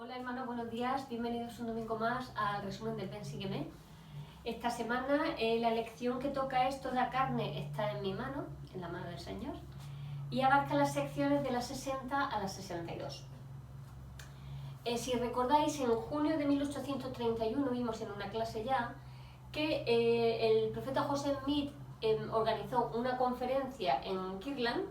Hola hermanos, buenos días, bienvenidos un domingo más al resumen del Ven Sígueme. Esta semana la lección que toca es Toda carne está en mi mano, en la mano del Señor, y abarca las secciones de las 60 a las 62. Si recordáis, en junio de 1831 vimos en una clase ya que el profeta José Smith organizó una conferencia en Kirtland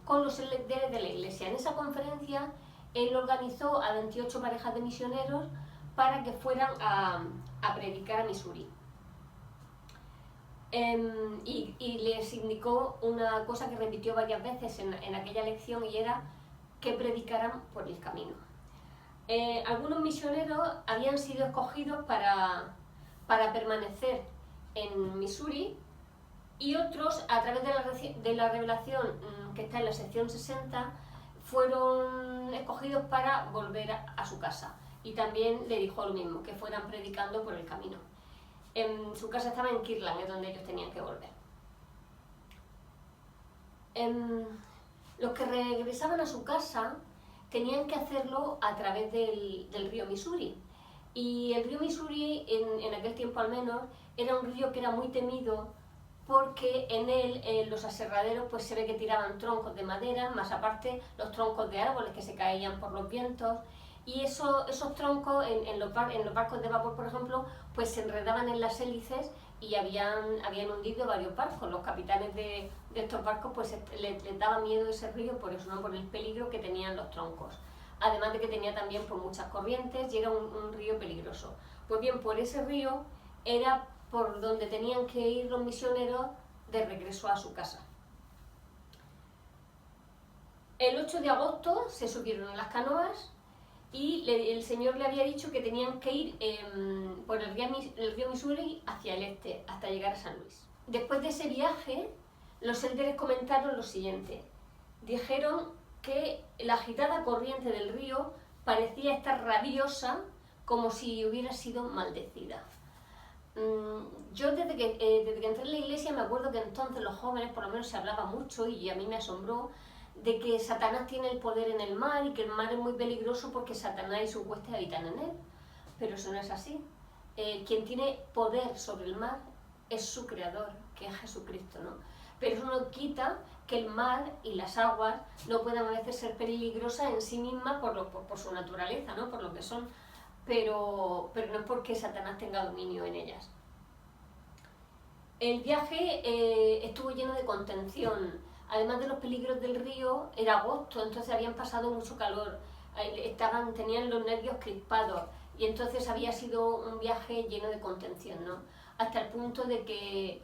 con los líderes de la iglesia. En esa conferencia él organizó a 28 parejas de misioneros para que fueran a predicar a Missouri. Y les indicó una cosa que repitió varias veces en aquella lección, y era que predicaran por el camino. Algunos misioneros habían sido escogidos para permanecer en Missouri, y otros, a través de la revelación que está en la sección 60, fueron escogidos para volver a su casa. Y también le dijo lo mismo, que fueran predicando por el camino. Su casa estaba en Kirtland, es donde ellos tenían que volver. Los que regresaban a su casa tenían que hacerlo a través del río Missouri. Y el río Missouri, en aquel tiempo al menos, era un río que era muy temido, porque en él los aserraderos pues se ve que tiraban troncos de madera, más aparte los troncos de árboles que se caían por los vientos, y esos troncos en los barcos de vapor, por ejemplo, pues se enredaban en las hélices y habían hundido varios barcos. Los capitanes de estos barcos pues les daba miedo ese río, por eso, ¿no? Por el peligro que tenían los troncos. Además de que tenía también pues, muchas corrientes y era un río peligroso. Pues bien, por ese río era por donde tenían que ir los misioneros de regreso a su casa. El 8 de agosto se subieron en las canoas y el Señor le había dicho que tenían que ir por el río Missouri hacia el este, hasta llegar a San Luis. Después de ese viaje, los líderes comentaron lo siguiente. Dijeron que la agitada corriente del río parecía estar rabiosa, como si hubiera sido maldecida. Yo desde que entré en la iglesia me acuerdo que entonces los jóvenes, por lo menos, se hablaba mucho, y a mí me asombró, de que Satanás tiene el poder en el mar y que el mar es muy peligroso porque Satanás y sus huestes habitan en él. Pero eso no es así. Quien tiene poder sobre el mar es su creador, que es Jesucristo, ¿no? Pero eso no quita que el mar y las aguas no puedan a veces ser peligrosas en sí mismas por su naturaleza, ¿no? Por lo que son. Pero no es porque Satanás tenga dominio en ellas. El viaje estuvo lleno de contención. Además de los peligros del río, era agosto, entonces habían pasado mucho calor, tenían los nervios crispados, y entonces había sido un viaje lleno de contención, ¿no? Hasta el punto de que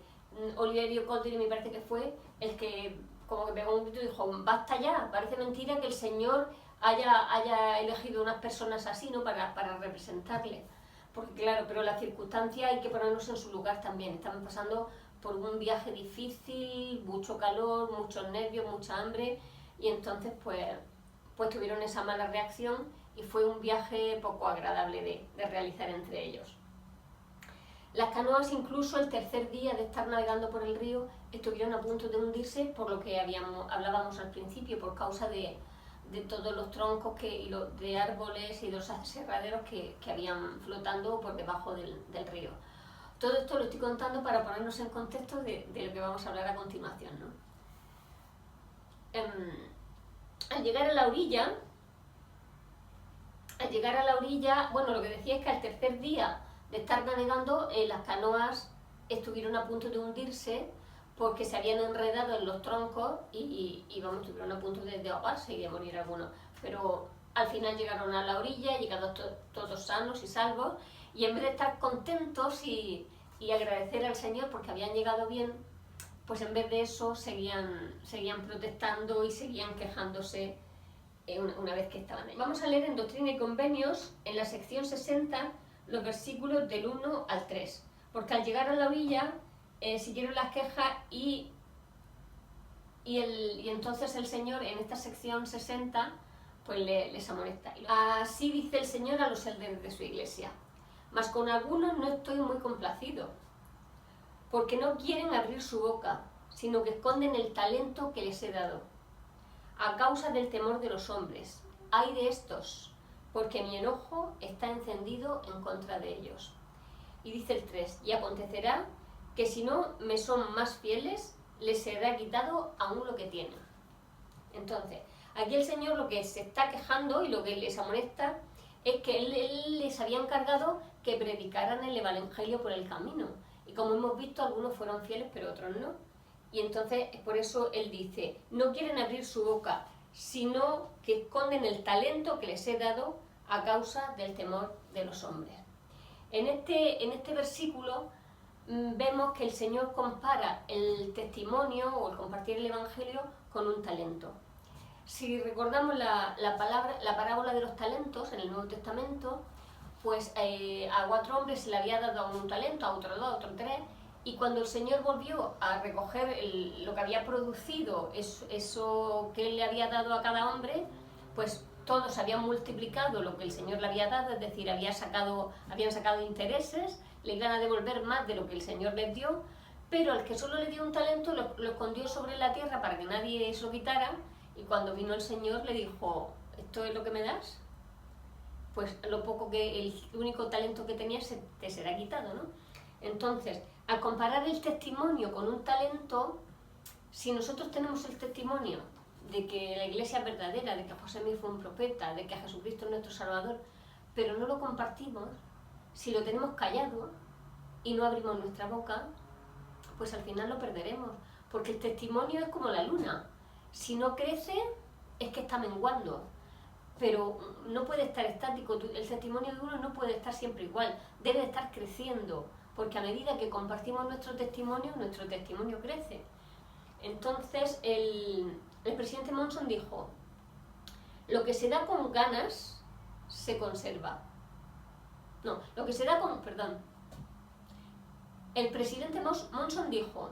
Oliverio Colderi, me parece que fue el que como que pegó un grito y dijo: basta ya, parece mentira que el Señor haya elegido unas personas así, ¿no? para representarle. Porque claro, pero la circunstancia hay que ponernos en su lugar también. Estaban pasando por un viaje difícil, mucho calor, muchos nervios, mucha hambre, y entonces pues tuvieron esa mala reacción, y fue un viaje poco agradable de realizar entre ellos. Las canoas, incluso el tercer día de estar navegando por el río, estuvieron a punto de hundirse, por lo que hablábamos al principio, por causa de todos los troncos de árboles y de los aserraderos que habían flotando por debajo del río. Todo esto lo estoy contando para ponernos en contexto de lo que vamos a hablar a continuación, ¿no? Al llegar a la orilla, bueno, lo que decía es que al tercer día de estar navegando, las canoas estuvieron a punto de hundirse porque se habían enredado en los troncos y estuvieron a punto de ahogarse y de morir algunos. Pero al final llegaron a la orilla, llegaron todos sanos y salvos, y en vez de estar contentos y agradecer al Señor porque habían llegado bien, pues en vez de eso seguían protestando y seguían quejándose una vez que estaban ahí. Vamos a leer en Doctrina y Convenios, en la sección 60, los versículos del 1 al 3, porque al llegar a la orilla siguieron las quejas y entonces el Señor, en esta sección 60, pues les amonesta. Así dice el Señor a los líderes de su iglesia: mas con algunos no estoy muy complacido, porque no quieren abrir su boca, sino que esconden el talento que les he dado, a causa del temor de los hombres. ¡Ay de estos! porque mi enojo está encendido en contra de ellos. Y dice el 3, y acontecerá que si no me son más fieles, les será quitado aún lo que tienen. Entonces, aquí el Señor lo que se está quejando y lo que les amonesta es que él les había encargado que predicaran el Evangelio por el camino. Y como hemos visto, algunos fueron fieles, pero otros no. Y entonces, por eso él dice, no quieren abrir su boca, sino que esconden el talento que les he dado a causa del temor de los hombres. En este versículo vemos que el Señor compara el testimonio o el compartir el Evangelio con un talento. Si recordamos la parábola de los talentos en el Nuevo Testamento, pues a 4 hombres se le había dado un talento, a otro 2, a otro 3, y cuando el Señor volvió a recoger lo que había producido, eso que él le había dado a cada hombre, pues todos habían multiplicado lo que el Señor le había dado, es decir, habían sacado intereses, le iban a devolver más de lo que el Señor les dio, pero al que solo le dio un talento lo escondió sobre la tierra para que nadie se lo quitara, y cuando vino el Señor le dijo, ¿esto es lo que me das? Pues lo poco el único talento que tenías te será quitado, ¿no? Entonces, al comparar el testimonio con un talento, si nosotros tenemos el testimonio de que la Iglesia es verdadera, de que José Mí fue un profeta, de que Jesucristo es nuestro Salvador, pero no lo compartimos, si lo tenemos callado y no abrimos nuestra boca, pues al final lo perderemos, porque el testimonio es como la luna, si no crece es que está menguando, pero no puede estar estático, el testimonio de uno no puede estar siempre igual, debe estar creciendo, porque a medida que compartimos nuestro testimonio crece. Entonces el presidente Monson dijo, lo que se da con ganas se conserva. No, lo que se da con... Perdón. El presidente Monson dijo,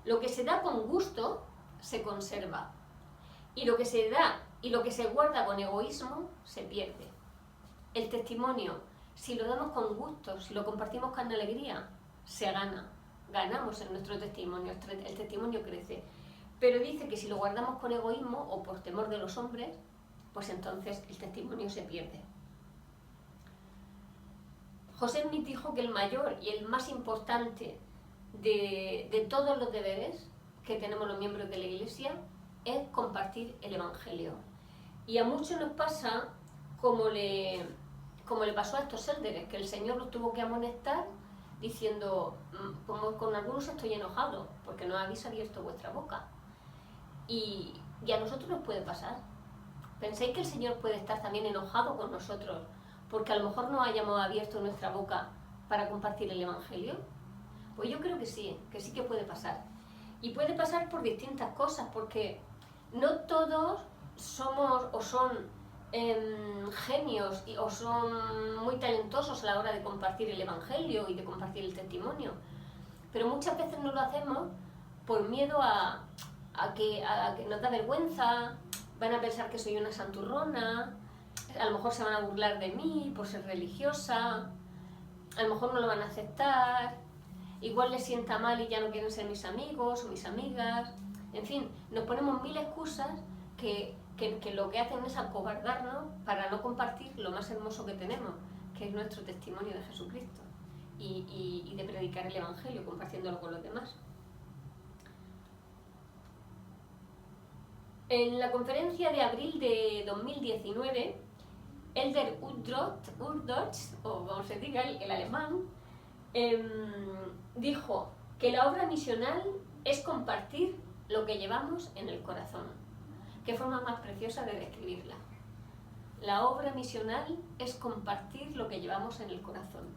lo que se da con gusto se conserva. Y lo que se da y lo que se guarda con egoísmo se pierde. El testimonio, si lo damos con gusto, si lo compartimos con alegría, se gana. Ganamos en nuestro testimonio, el testimonio crece. Pero dice que si lo guardamos con egoísmo o por temor de los hombres, pues entonces el testimonio se pierde. José Smith dijo que el mayor y el más importante de todos los deberes que tenemos los miembros de la Iglesia es compartir el Evangelio. Y a muchos nos pasa como le pasó a estos élderes, que el Señor los tuvo que amonestar diciendo, como con algunos estoy enojado, porque no habéis abierto vuestra boca. Y a nosotros nos puede pasar. ¿Pensáis que el Señor puede estar también enojado con nosotros porque a lo mejor no hayamos abierto nuestra boca para compartir el Evangelio? Pues yo creo que sí que puede pasar. Y puede pasar por distintas cosas, porque no todos somos o son genios o son muy talentosos a la hora de compartir el Evangelio y de compartir el testimonio. Pero muchas veces no lo hacemos por miedo a que nos da vergüenza, van a pensar que soy una santurrona, a lo mejor se van a burlar de mí por ser religiosa, a lo mejor no lo van a aceptar, igual les sienta mal y ya no quieren ser mis amigos o mis amigas. En fin, nos ponemos mil excusas que lo que hacen es acobardarnos para no compartir lo más hermoso que tenemos, que es nuestro testimonio de Jesucristo y de predicar el Evangelio, compartiéndolo con los demás. En la conferencia de abril de 2019, Elder Uchtdorf, o como se diga el alemán, dijo que la obra misional es compartir lo que llevamos en el corazón. Qué forma más preciosa de describirla. La obra misional es compartir lo que llevamos en el corazón.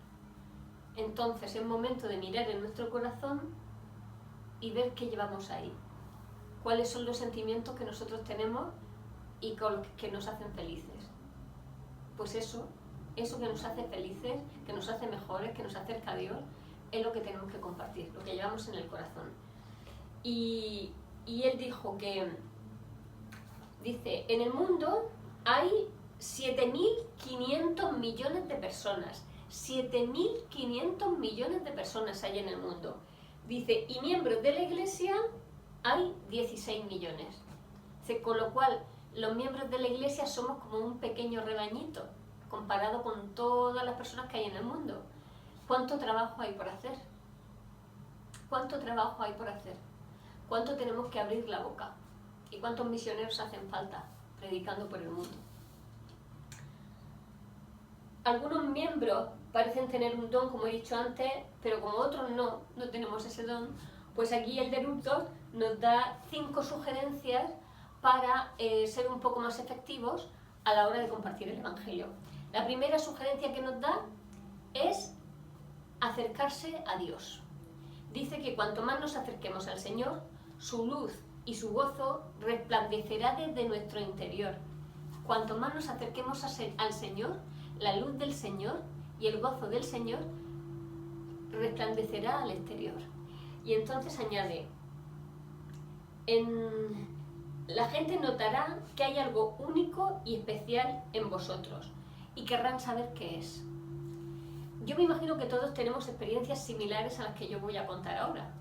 Entonces es momento de mirar en nuestro corazón y ver qué llevamos ahí. Cuáles son los sentimientos que nosotros tenemos y que nos hacen felices. Pues eso que nos hace felices, que nos hace mejores, que nos acerca a Dios, es lo que tenemos que compartir, lo que llevamos en el corazón. Y él dijo que, dice, en el mundo hay 7.500 millones de personas. 7.500 millones de personas hay en el mundo. Dice, y miembros de la Iglesia hay 16 millones. Con lo cual, los miembros de la Iglesia somos como un pequeño rebañito. comparado con todas las personas que hay en el mundo. ¿Cuánto trabajo hay por hacer? ¿Cuánto trabajo hay por hacer? ¿Cuánto tenemos que abrir la boca? ¿Y cuántos misioneros hacen falta predicando por el mundo? Algunos miembros parecen tener un don, como he dicho antes, pero como otros no tenemos ese don, pues aquí el de Eructos nos da 5 sugerencias para ser un poco más efectivos a la hora de compartir el Evangelio. La primera sugerencia que nos da es acercarse a Dios. Dice que cuanto más nos acerquemos al Señor, su luz y su gozo resplandecerá desde nuestro interior. Cuanto más nos acerquemos al Señor, la luz del Señor y el gozo del Señor resplandecerá al exterior. Y entonces añade, la gente notará que hay algo único y especial en vosotros y querrán saber qué es. Yo me imagino que todos tenemos experiencias similares a las que yo voy a contar ahora.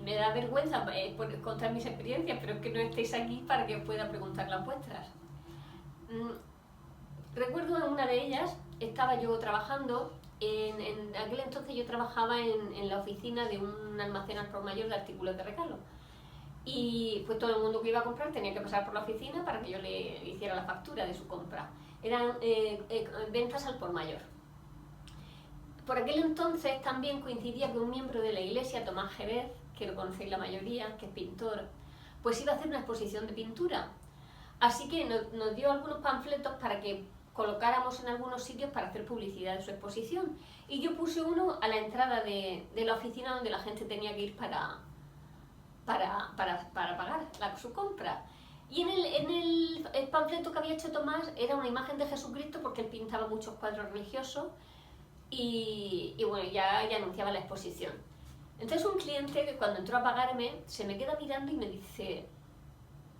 Me da vergüenza contar mis experiencias, pero es que no estéis aquí para que os pueda preguntar las vuestras. Recuerdo en una de ellas, estaba yo trabajando, en aquel entonces yo trabajaba en la oficina de un almacén al por mayor de artículos de regalo. Y pues todo el mundo que iba a comprar tenía que pasar por la oficina para que yo le hiciera la factura de su compra. Eran ventas al por mayor. Por aquel entonces también coincidía que un miembro de la iglesia, Tomás Jerez, que lo conocéis la mayoría, que es pintor, pues iba a hacer una exposición de pintura. Así que nos dio algunos panfletos para que colocáramos en algunos sitios para hacer publicidad de su exposición. Y yo puse uno a la entrada de la oficina donde la gente tenía que ir para pagar su compra. Y en el panfleto que había hecho Tomás era una imagen de Jesucristo porque él pintaba muchos cuadros religiosos y bueno, ya anunciaba la exposición. Entonces un cliente que cuando entró a pagarme se me queda mirando y me dice,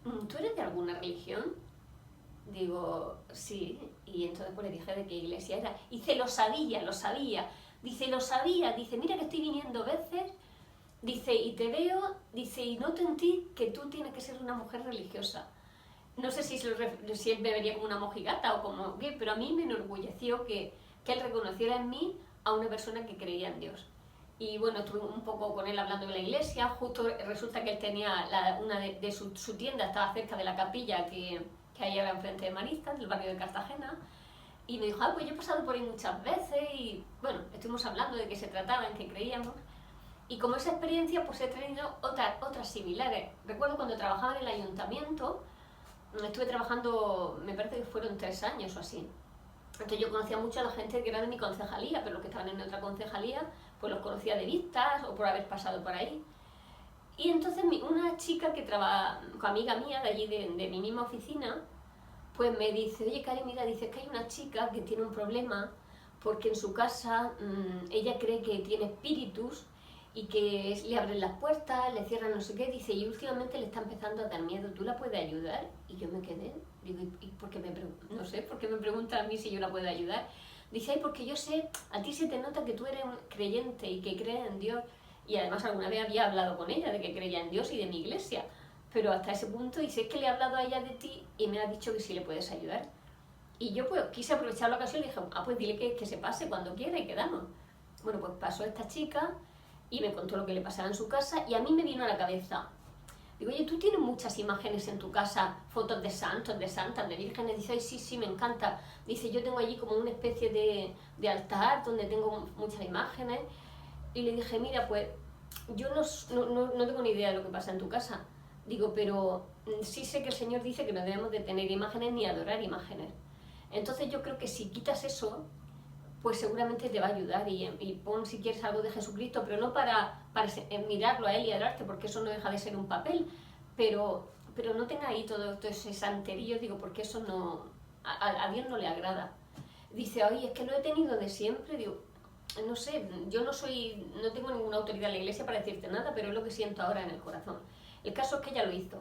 ¿tú eres de alguna religión? Digo, sí. Y entonces pues le dije de qué iglesia era. Y dice, lo sabía. Dice, lo sabía. Dice, mira que estoy viniendo veces. Dice, y te veo, dice, y noto en ti que tú tienes que ser una mujer religiosa. No sé si él me vería como una mojigata o como qué, pero a mí me enorgulleció que él reconociera en mí a una persona que creía en Dios. Y bueno, estuve un poco con él hablando de la iglesia. Justo resulta que él tenía una de su tienda, estaba cerca de la capilla que hay ahora enfrente de Maristas, del barrio de Cartagena. Y me dijo, pues yo he pasado por ahí muchas veces y bueno, estuvimos hablando de qué se trataba, en qué creíamos. Y como esa experiencia, pues he tenido otras similares. Recuerdo cuando trabajaba en el ayuntamiento, estuve trabajando, me parece que fueron 3 años o así. Entonces yo conocía mucho a la gente que era de mi concejalía, pero los que estaban en otra concejalía, pues los conocía de vistas o por haber pasado por ahí. Y entonces una chica que trabaja, amiga mía de allí, de mi misma oficina, pues me dice, oye Cari, mira, dice que hay una chica que tiene un problema porque en su casa ella cree que tiene espíritus y que le abren las puertas, le cierran no sé qué, dice, y últimamente le está empezando a dar miedo, ¿tú la puedes ayudar? Y yo me quedé, digo, ¿y por qué no sé, por qué me pregunta a mí si yo la puedo ayudar? Dice, ay, porque yo sé, a ti se te nota que tú eres un creyente y que crees en Dios, y además alguna vez había hablado con ella de que creía en Dios y de mi iglesia, pero hasta ese punto, y sé que le he hablado a ella de ti y me ha dicho que sí le puedes ayudar. Y yo pues quise aprovechar la ocasión y dije, pues dile que se pase cuando quiera y quedamos. Bueno, pues pasó esta chica y me contó lo que le pasaba en su casa y a mí me vino a la cabeza. Digo, oye, ¿tú tienes muchas imágenes en tu casa, fotos de santos, de santas, de vírgenes? Dice, ay, sí, me encanta. Dice, yo tengo allí como una especie de altar donde tengo muchas imágenes. Y le dije, mira, pues yo no tengo ni idea de lo que pasa en tu casa. Digo, pero sí sé que el Señor dice que no debemos de tener imágenes ni adorar imágenes. Entonces yo creo que si quitas eso, pues seguramente te va a ayudar y pon si quieres algo de Jesucristo, pero no para mirarlo a Él y adorarte, porque eso no deja de ser un papel, pero no tenga ahí todo ese santerío, digo, porque eso no a Dios no le agrada. Dice, oye, es que lo he tenido de siempre, digo, no sé, yo no tengo ninguna autoridad en la iglesia para decirte nada, pero es lo que siento ahora en el corazón. El caso es que ella lo hizo.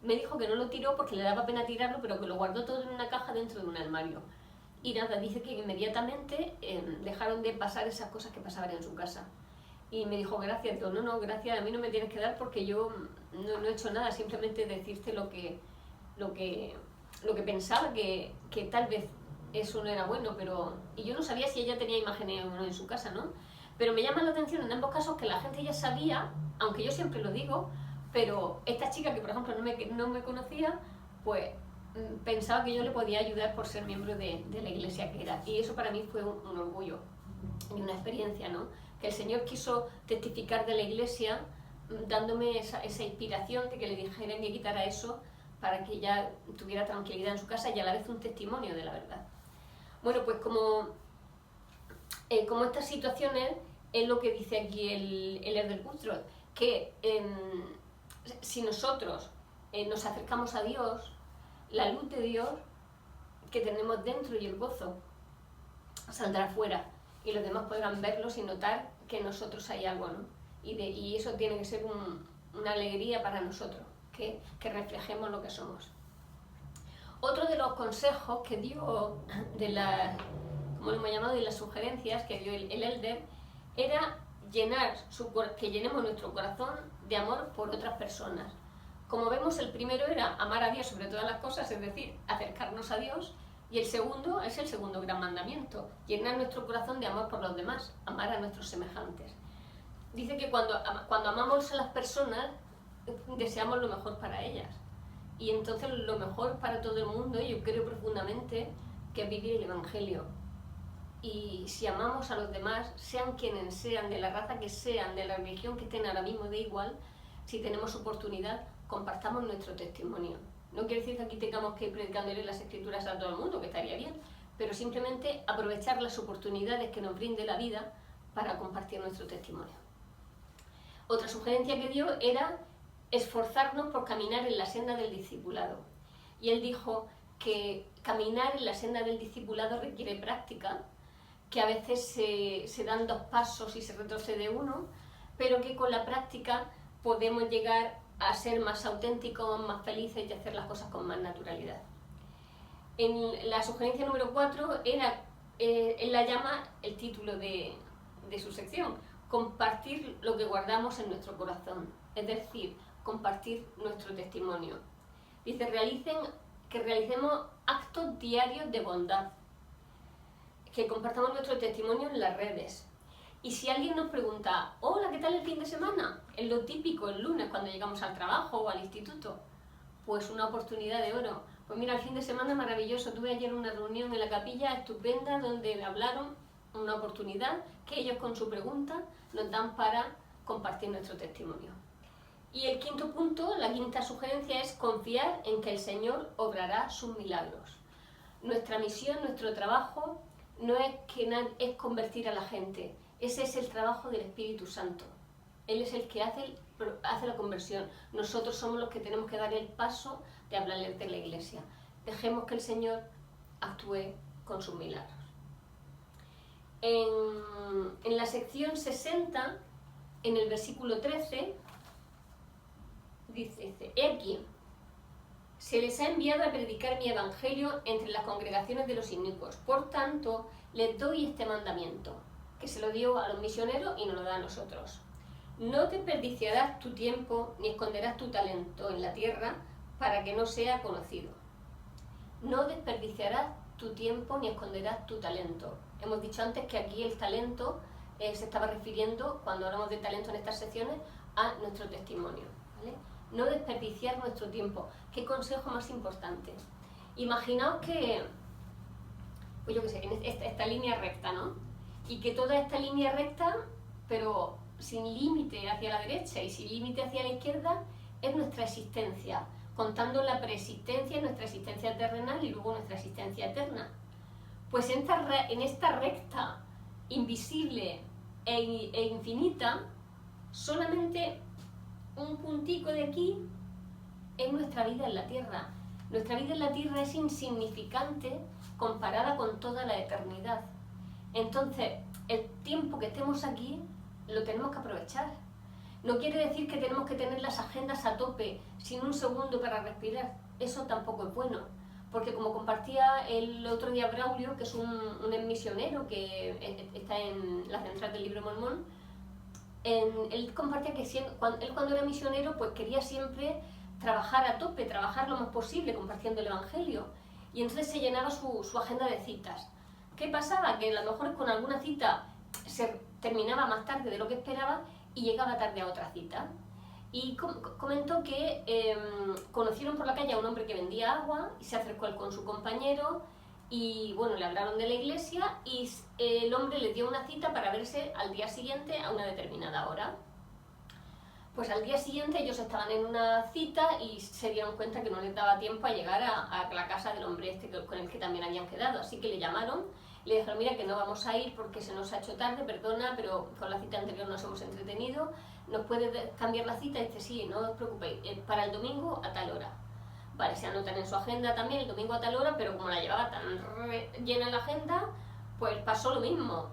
Me dijo que no lo tiró porque le daba pena tirarlo, pero que lo guardó todo en una caja dentro de un armario. Y nada, dice que inmediatamente dejaron de pasar esas cosas que pasaban en su casa. Y me dijo, gracias. Digo, no, gracias, a mí no me tienes que dar porque yo no he hecho nada, simplemente decirte lo que pensaba que tal vez eso no era bueno, y yo no sabía si ella tenía imágenes o no en su casa, ¿no? Pero me llama la atención en ambos casos que la gente ya sabía, aunque yo siempre lo digo, pero esta chica que por ejemplo no me conocía, pues pensaba que yo le podía ayudar por ser miembro de la iglesia que era. Y eso para mí fue un orgullo y una experiencia, ¿no? Que el Señor quiso testificar de la iglesia dándome esa inspiración de que le dijeran que quitara eso para que ella tuviera tranquilidad en su casa y a la vez un testimonio de la verdad. Bueno, pues como estas situaciones es lo que dice aquí el Elder Guthrow, que si nosotros nos acercamos a Dios, la luz de Dios que tenemos dentro y el gozo saldrá fuera y los demás podrán verlos y notar que en nosotros hay algo, ¿no? Y eso tiene que ser una alegría para nosotros, que reflejemos lo que somos. Otro de los consejos que dio, como lo hemos llamado, de las sugerencias que dio el Elder, era que llenemos nuestro corazón de amor por otras personas. Como vemos, el primero era amar a Dios sobre todas las cosas, es decir, acercarnos a Dios, y el segundo es el segundo gran mandamiento, llenar nuestro corazón de amor por los demás, amar a nuestros semejantes. Dice que cuando amamos a las personas, deseamos lo mejor para ellas. Y entonces lo mejor para todo el mundo, yo creo profundamente, que es vivir el Evangelio. Y si amamos a los demás, sean quienes sean, de la raza que sean, de la religión que estén ahora mismo, de igual, si tenemos oportunidad, compartamos nuestro testimonio. No quiere decir que aquí tengamos que ir predicándole las Escrituras a todo el mundo, que estaría bien, pero simplemente aprovechar las oportunidades que nos brinde la vida para compartir nuestro testimonio. Otra sugerencia que dio era esforzarnos por caminar en la senda del discipulado. Y él dijo que caminar en la senda del discipulado requiere práctica, que a veces se dan 2 pasos y se retrocede uno, pero que con la práctica podemos llegar a ser más auténticos, más felices y hacer las cosas con más naturalidad. En la sugerencia número 4 era, él la llama el título de su sección, compartir lo que guardamos en nuestro corazón, es decir, compartir nuestro testimonio. Dice, que realicemos actos diarios de bondad, que compartamos nuestro testimonio en las redes. Y si alguien nos pregunta, hola, ¿qué tal el fin de semana? Es lo típico el lunes cuando llegamos al trabajo o al instituto. Pues una oportunidad de oro. Pues mira, el fin de semana maravilloso. Tuve ayer una reunión en la capilla estupenda donde me hablaron, una oportunidad que ellos con su pregunta nos dan para compartir nuestro testimonio. Y el 5.º punto, la 5ª sugerencia es confiar en que el Señor obrará sus milagros. Nuestra misión, nuestro trabajo, no es convertir a la gente. Ese es el trabajo del Espíritu Santo. Él es el que hace la conversión. Nosotros somos los que tenemos que dar el paso de hablarles de la Iglesia. Dejemos que el Señor actúe con sus milagros. En la sección 60, en el versículo 13, dice, he aquí, se les ha enviado a predicar mi evangelio entre las congregaciones de los inicuos. Por tanto, les doy este mandamiento, que se lo dio a los misioneros y nos lo da a nosotros. No desperdiciarás tu tiempo ni esconderás tu talento en la tierra para que no sea conocido. No desperdiciarás tu tiempo ni esconderás tu talento. Hemos dicho antes que aquí el talento se estaba refiriendo, cuando hablamos de talento en estas secciones, a nuestro testimonio, ¿vale? No desperdiciar nuestro tiempo. ¿Qué consejo más importante? Imaginaos que, pues yo qué sé, en esta línea recta, ¿no? Y que toda esta línea recta, pero sin límite hacia la derecha y sin límite hacia la izquierda, es nuestra existencia, contando la preexistencia, nuestra existencia terrenal y luego nuestra existencia eterna. Pues en esta recta invisible e infinita, solamente un puntico de aquí es nuestra vida en la tierra. Nuestra vida en la tierra es insignificante comparada con toda la eternidad. Entonces, el tiempo que estemos aquí lo tenemos que aprovechar. No quiere decir que tenemos que tener las agendas a tope, sin un segundo para respirar. Eso tampoco es bueno. Porque como compartía el otro día Braulio, que es un misionero que está en la central del Libro Mormón, él compartía que cuando era misionero pues quería siempre trabajar a tope, trabajar lo más posible compartiendo el Evangelio. y entonces se llenaba su agenda de citas. ¿Qué pasaba? Que a lo mejor con alguna cita se terminaba más tarde de lo que esperaba y llegaba tarde a otra cita. Y comentó que conocieron por la calle a un hombre que vendía agua y se acercó él con su compañero y bueno, le hablaron de la iglesia y el hombre le dio una cita para verse al día siguiente a una determinada hora. Pues al día siguiente ellos estaban en una cita y se dieron cuenta que no les daba tiempo a llegar a la casa del hombre este con el que también habían quedado, así que le llamaron. Le dijeron, mira que no vamos a ir porque se nos ha hecho tarde, perdona, pero con la cita anterior nos hemos entretenido, ¿nos puedes cambiar la cita? Y dice, sí, no os preocupéis, para el domingo a tal hora. Vale, se anotan en su agenda también el domingo a tal hora, pero como la llevaba tan llena la agenda, pues pasó lo mismo.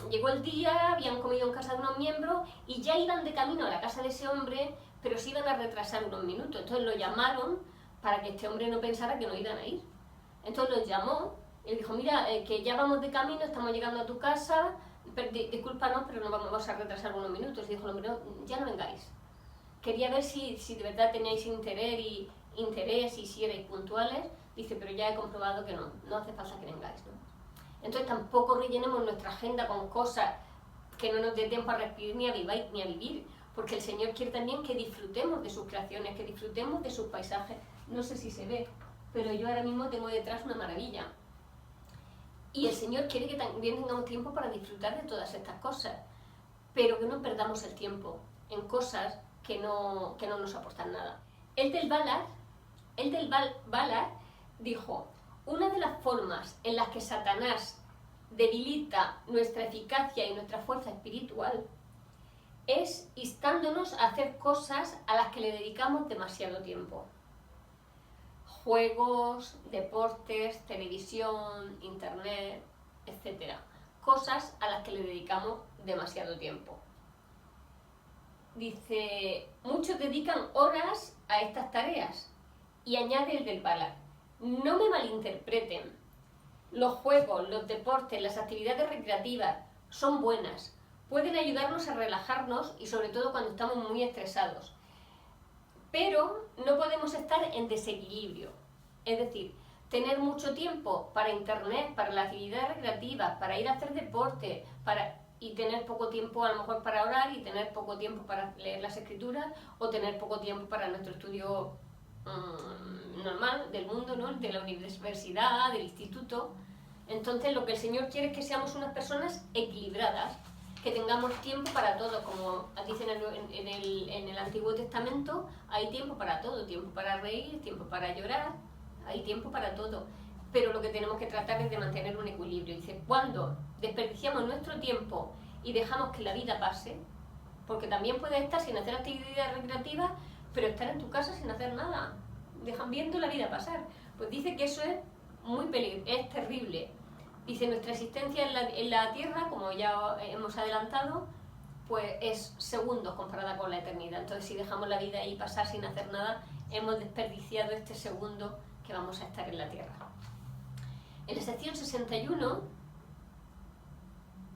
Llegó el día, habían comido en casa de unos miembros y ya iban de camino a la casa de ese hombre, pero se iban a retrasar unos minutos. Entonces lo llamaron para que este hombre no pensara que no iban a ir. Entonces los llamó y le dijo, mira, que ya vamos de camino, estamos llegando a tu casa, discúlpanos, pero nos vamos a retrasar unos minutos. Y dijo el hombre, no, ya no vengáis. Quería ver si de verdad teníais interés y si erais puntuales. Dice, pero ya he comprobado que no hace falta que vengáis, ¿no? Entonces tampoco rellenemos nuestra agenda con cosas que no nos dé tiempo a respirar ni a vivir, porque el Señor quiere también que disfrutemos de sus creaciones, que disfrutemos de sus paisajes. No sé si se ve, pero yo ahora mismo tengo detrás una maravilla. Y el Señor quiere que también tengamos tiempo para disfrutar de todas estas cosas, pero que no perdamos el tiempo en cosas que no nos aportan nada. El del Ballard dijo, una de las formas en las que Satanás debilita nuestra eficacia y nuestra fuerza espiritual es instándonos a hacer cosas a las que le dedicamos demasiado tiempo. Juegos, deportes, televisión, internet, etc. Cosas a las que le dedicamos demasiado tiempo. Dice, muchos dedican horas a estas tareas y añade el del Ballard. No me malinterpreten, los juegos, los deportes, las actividades recreativas son buenas, pueden ayudarnos a relajarnos y sobre todo cuando estamos muy estresados, pero no podemos estar en desequilibrio, es decir, tener mucho tiempo para internet, para las actividades recreativas, para ir a hacer deporte, y tener poco tiempo a lo mejor para orar y tener poco tiempo para leer las escrituras o tener poco tiempo para nuestro estudio normal del mundo, ¿no? De la universidad, del instituto. Entonces lo que el Señor quiere es que seamos unas personas equilibradas, que tengamos tiempo para todo, como dicen en el Antiguo Testamento, hay tiempo para todo, tiempo para reír, tiempo para llorar, hay tiempo para todo, pero lo que tenemos que tratar es de mantener un equilibrio. Dice, cuando desperdiciamos nuestro tiempo y dejamos que la vida pase, porque también puedes estar sin hacer actividades recreativas, pero estar en tu casa sin hacer nada, viendo la vida pasar. Pues dice que eso es muy peligroso, es terrible. Dice, nuestra existencia en la Tierra, como ya hemos adelantado, pues es segundos comparada con la eternidad. Entonces, si dejamos la vida ahí pasar sin hacer nada, hemos desperdiciado este segundo que vamos a estar en la Tierra. En la sección 61,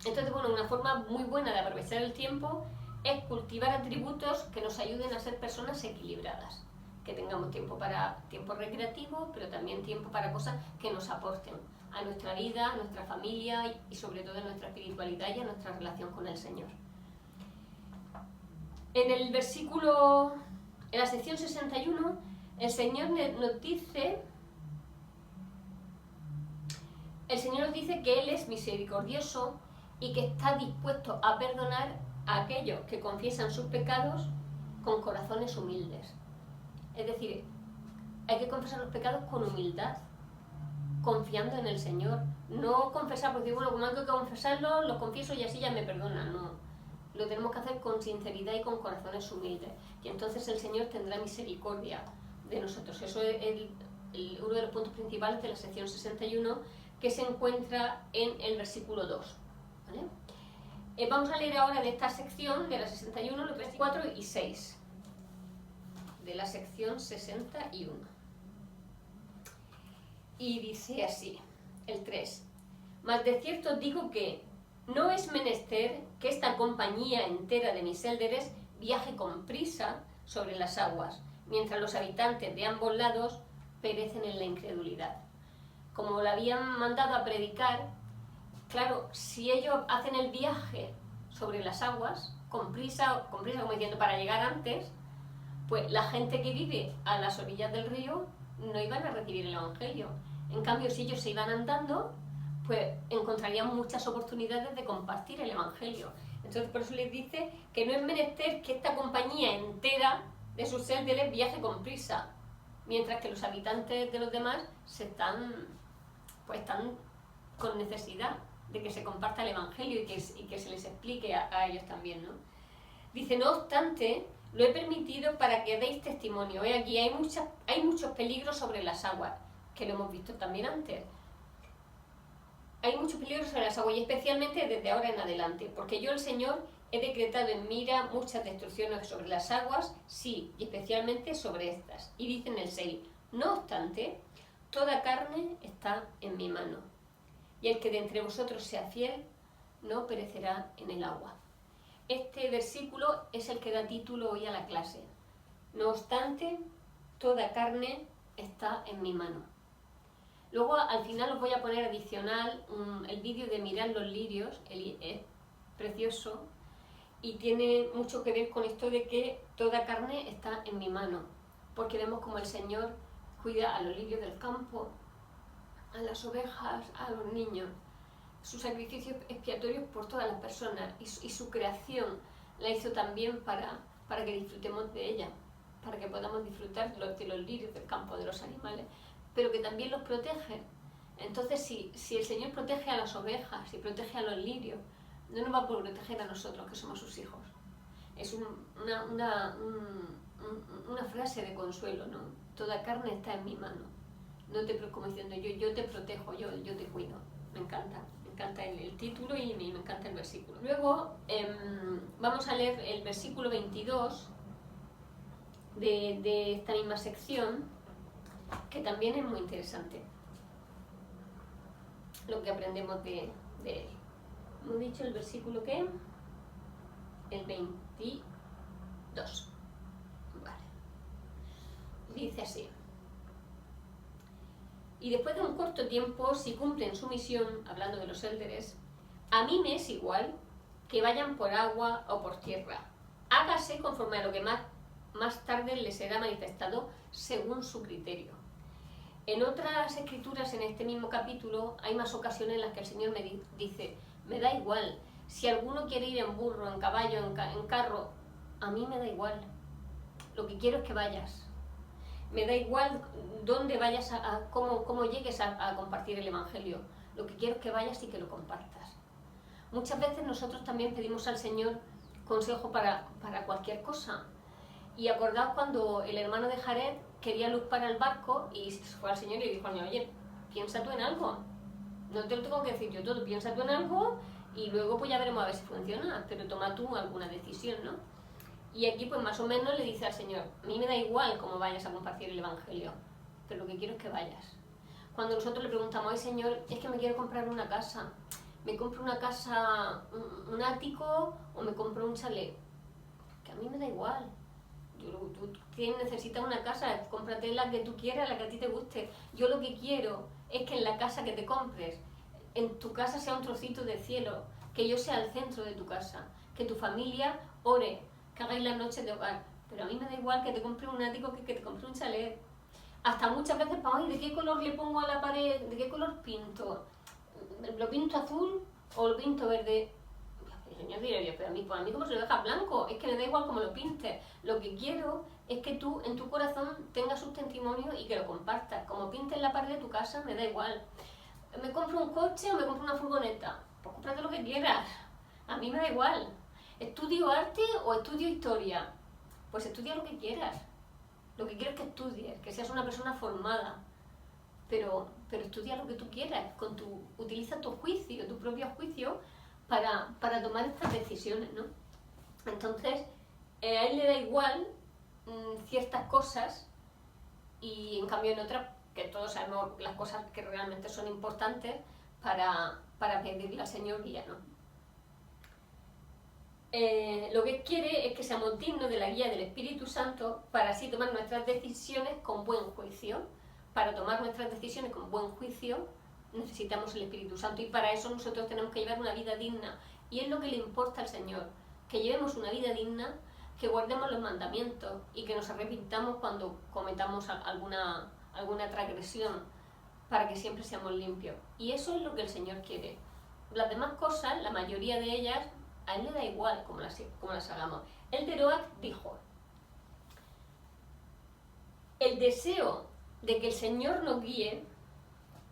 entonces, bueno, una forma muy buena de aprovechar el tiempo es cultivar atributos que nos ayuden a ser personas equilibradas, que tengamos tiempo para tiempo recreativo, pero también tiempo para cosas que nos aporten a nuestra vida, a nuestra familia y sobre todo a nuestra espiritualidad y a nuestra relación con el Señor. En la sección 61, el Señor nos dice que Él es misericordioso y que está dispuesto a perdonar a aquellos que confiesan sus pecados con corazones humildes. Es decir, hay que confesar los pecados con humildad, confiando en el Señor. No confesar porque, bueno, como hay que confesarlo, los confieso y así ya me perdonan. No, lo tenemos que hacer con sinceridad y con corazones humildes. Y entonces el Señor tendrá misericordia de nosotros. Eso es uno de los puntos principales de la sección 61, que se encuentra en el versículo 2. ¿Vale? Vamos a leer ahora de esta sección, de la 61, los versículos 4 y 6. De la sección 61. Y dice así, el 3. Mas de cierto digo que no es menester que esta compañía entera de mis élderes viaje con prisa sobre las aguas, mientras los habitantes de ambos lados perecen en la incredulidad. como lo habían mandado a predicar, claro, si ellos hacen el viaje sobre las aguas, con prisa como diciendo para llegar antes, pues la gente que vive a las orillas del río no iban a recibir el Evangelio. En cambio, si ellos se iban andando, pues encontrarían muchas oportunidades de compartir el Evangelio. Entonces, por eso les dice que no es menester que esta compañía entera de sus seres viaje con prisa, mientras que los habitantes de los demás están con necesidad de que se comparta el Evangelio y que se les explique a ellos también, ¿no? Dice, no obstante, lo he permitido para que deis testimonio. Aquí hay muchos peligros sobre las aguas, que lo hemos visto también antes. Hay muchos peligros sobre las aguas, y especialmente desde ahora en adelante, porque yo, el Señor, he decretado en mi ira muchas destrucciones sobre las aguas, sí, y especialmente sobre estas. Y dice en el 6, no obstante, toda carne está en mi mano, y el que de entre vosotros sea fiel, no perecerá en el agua. Este versículo es el que da título hoy a la clase. No obstante, toda carne está en mi mano. Luego al final os voy a poner adicional el vídeo de Mirar los lirios, es precioso y tiene mucho que ver con esto de que toda carne está en mi mano, porque vemos como el Señor cuida a los lirios del campo, a las ovejas, a los niños, sus sacrificios expiatorios por todas las personas y su creación la hizo también para que disfrutemos de ella, para que podamos disfrutar de los lirios del campo, de los animales, pero que también los protege. Entonces, si el Señor protege a las ovejas y protege a los lirios, no nos va a proteger a nosotros, que somos sus hijos. Es una frase de consuelo, ¿no? Toda carne está en mi mano. No te preocupes, como diciendo, yo te protejo, yo te cuido. Me encanta el título y me encanta el versículo. Luego vamos a leer el versículo 22 de esta misma sección, que también es muy interesante lo que aprendemos de él. Hemos dicho el versículo que el 22. Vale. Dice así: y después de un corto tiempo, si cumplen su misión, hablando de los élderes, a mí me es igual que vayan por agua o por tierra. Hágase conforme a lo que más tarde les será manifestado según su criterio. En otras escrituras, en este mismo capítulo, hay más ocasiones en las que el Señor me dice, me da igual, si alguno quiere ir en burro, en caballo, en carro, a mí me da igual. Lo que quiero es que vayas. Me da igual dónde vayas, cómo llegues a compartir el Evangelio. Lo que quiero es que vayas y que lo compartas. Muchas veces nosotros también pedimos al Señor consejo para cualquier cosa. Y acordaos cuando el hermano de Jared quería luz para el barco y fue al Señor y le dijo, oye, piensa tú en algo. No te lo tengo que decir yo todo, piensa tú en algo y luego pues ya veremos a ver si funciona, pero toma tú alguna decisión, ¿no? Y aquí pues más o menos le dice al Señor, a mí me da igual cómo vayas a compartir el Evangelio, pero lo que quiero es que vayas. Cuando nosotros le preguntamos, ay Señor, es que me quiero comprar una casa, ¿me compro una casa, un ático o me compro un chalet? Que a mí me da igual. Tú necesitas una casa, cómprate la que tú quieras, la que a ti te guste. Yo lo que quiero es que en la casa que te compres, en tu casa sea un trocito de cielo, que yo sea el centro de tu casa, que tu familia ore, que hagáis las noches de hogar. Pero a mí me da igual que te compre un ático que te compre un chalet. Hasta muchas veces, ay, ¿de qué color le pongo a la pared? ¿De qué color pinto? ¿Lo pinto azul o lo pinto verde? El Señor diría, pero a mí como se lo deja blanco, es que me da igual cómo lo pintes. Lo que quiero es que tú en tu corazón tengas un testimonio y que lo compartas. Como pintes la pared de tu casa, me da igual. ¿Me compro un coche o me compro una furgoneta? Pues cómprate lo que quieras. A mí me da igual. ¿Estudio arte o estudio historia? Pues estudia lo que quieras. Lo que quiero es que estudies, que seas una persona formada. Pero estudia lo que tú quieras. Utiliza tu juicio, tu propio juicio, para tomar estas decisiones, ¿no? Entonces, a él le da igual ciertas cosas y en cambio en otras, que todos sabemos las cosas que realmente son importantes para pedirle al Señor guía, ¿no? Lo que quiere es que seamos dignos de la guía del Espíritu Santo para así tomar nuestras decisiones con buen juicio, para tomar nuestras decisiones con buen juicio, necesitamos el Espíritu Santo, y para eso nosotros tenemos que llevar una vida digna, y es lo que le importa al Señor, que llevemos una vida digna, que guardemos los mandamientos y que nos arrepintamos cuando cometamos alguna transgresión, para que siempre seamos limpios. Y eso es lo que el Señor quiere. Las demás cosas, la mayoría de ellas, a Él le da igual cómo las hagamos. El de Roach dijo: el deseo de que el Señor nos guíe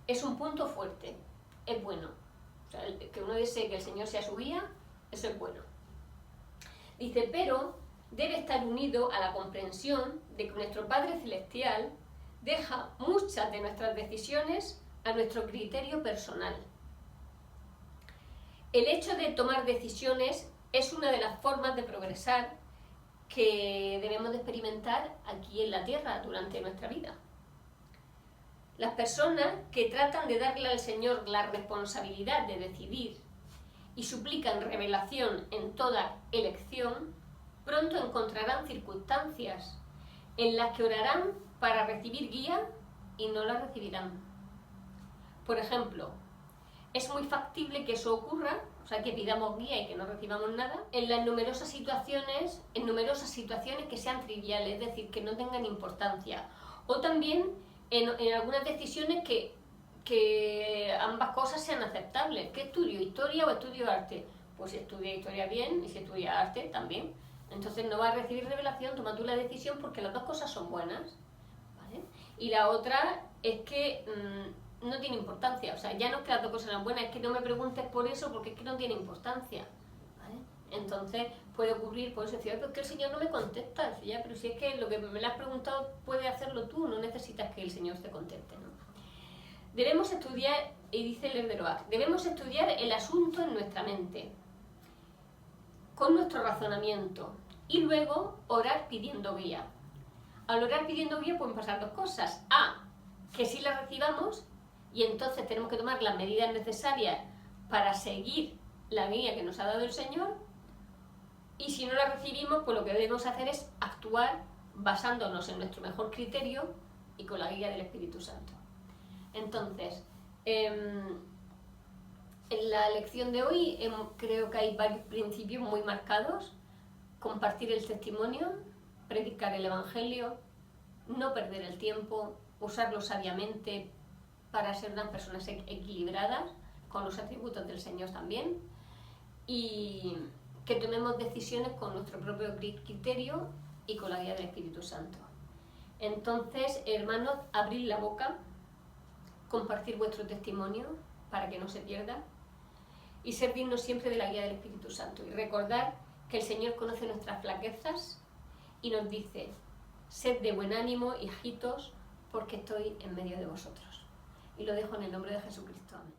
es un punto fuerte, es bueno. O sea, que uno desee que el Señor sea su guía, eso es bueno. Dice, pero debe estar unido a la comprensión de que nuestro Padre Celestial deja muchas de nuestras decisiones a nuestro criterio personal. El hecho de tomar decisiones es una de las formas de progresar que debemos de experimentar aquí en la tierra durante nuestra vida. Las personas que tratan de darle al Señor la responsabilidad de decidir y suplican revelación en toda elección, pronto encontrarán circunstancias en las que orarán para recibir guía y no la recibirán. Por ejemplo, es muy factible que eso ocurra, o sea, que pidamos guía y que no recibamos nada, en numerosas situaciones que sean triviales, es decir, que no tengan importancia. O también en algunas decisiones que ambas cosas sean aceptables. ¿Qué estudio? ¿Historia o estudio arte? Pues si estudia historia bien, y si estudia arte también. Entonces no va a recibir revelación, toma tú la decisión, porque las dos cosas son buenas, ¿vale? Y la otra es que no tiene importancia, o sea, ya no es que las dos cosas sean buenas, es que no me preguntes por eso porque es que no tiene importancia, ¿vale? Entonces puede ocurrir, por eso decir, pero es que el Señor no me contesta, decir, ya, pero si es que lo que me lo has preguntado puedes hacerlo tú, no necesitas que el Señor te conteste, ¿no? Debemos estudiar, y dice Lerderoag, debemos estudiar el asunto en nuestra mente, con nuestro razonamiento, y luego orar pidiendo guía. Al orar pidiendo guía pueden pasar dos cosas: que sí la recibamos, y entonces tenemos que tomar las medidas necesarias para seguir la guía que nos ha dado el Señor, y si no la recibimos, pues lo que debemos hacer es actuar basándonos en nuestro mejor criterio y con la guía del Espíritu Santo. Entonces, en la lección de hoy creo que hay varios principios muy marcados: compartir el testimonio, predicar el Evangelio, no perder el tiempo, usarlo sabiamente para ser unas personas equilibradas con los atributos del Señor también, y que tomemos decisiones con nuestro propio criterio y con la guía del Espíritu Santo. Entonces, hermanos, abrid la boca, compartir vuestro testimonio para que no se pierda, y ser dignos siempre de la guía del Espíritu Santo, y recordar que el Señor conoce nuestras flaquezas y nos dice: sed de buen ánimo, hijitos, porque estoy en medio de vosotros. Y lo dejo en el nombre de Jesucristo. Amén.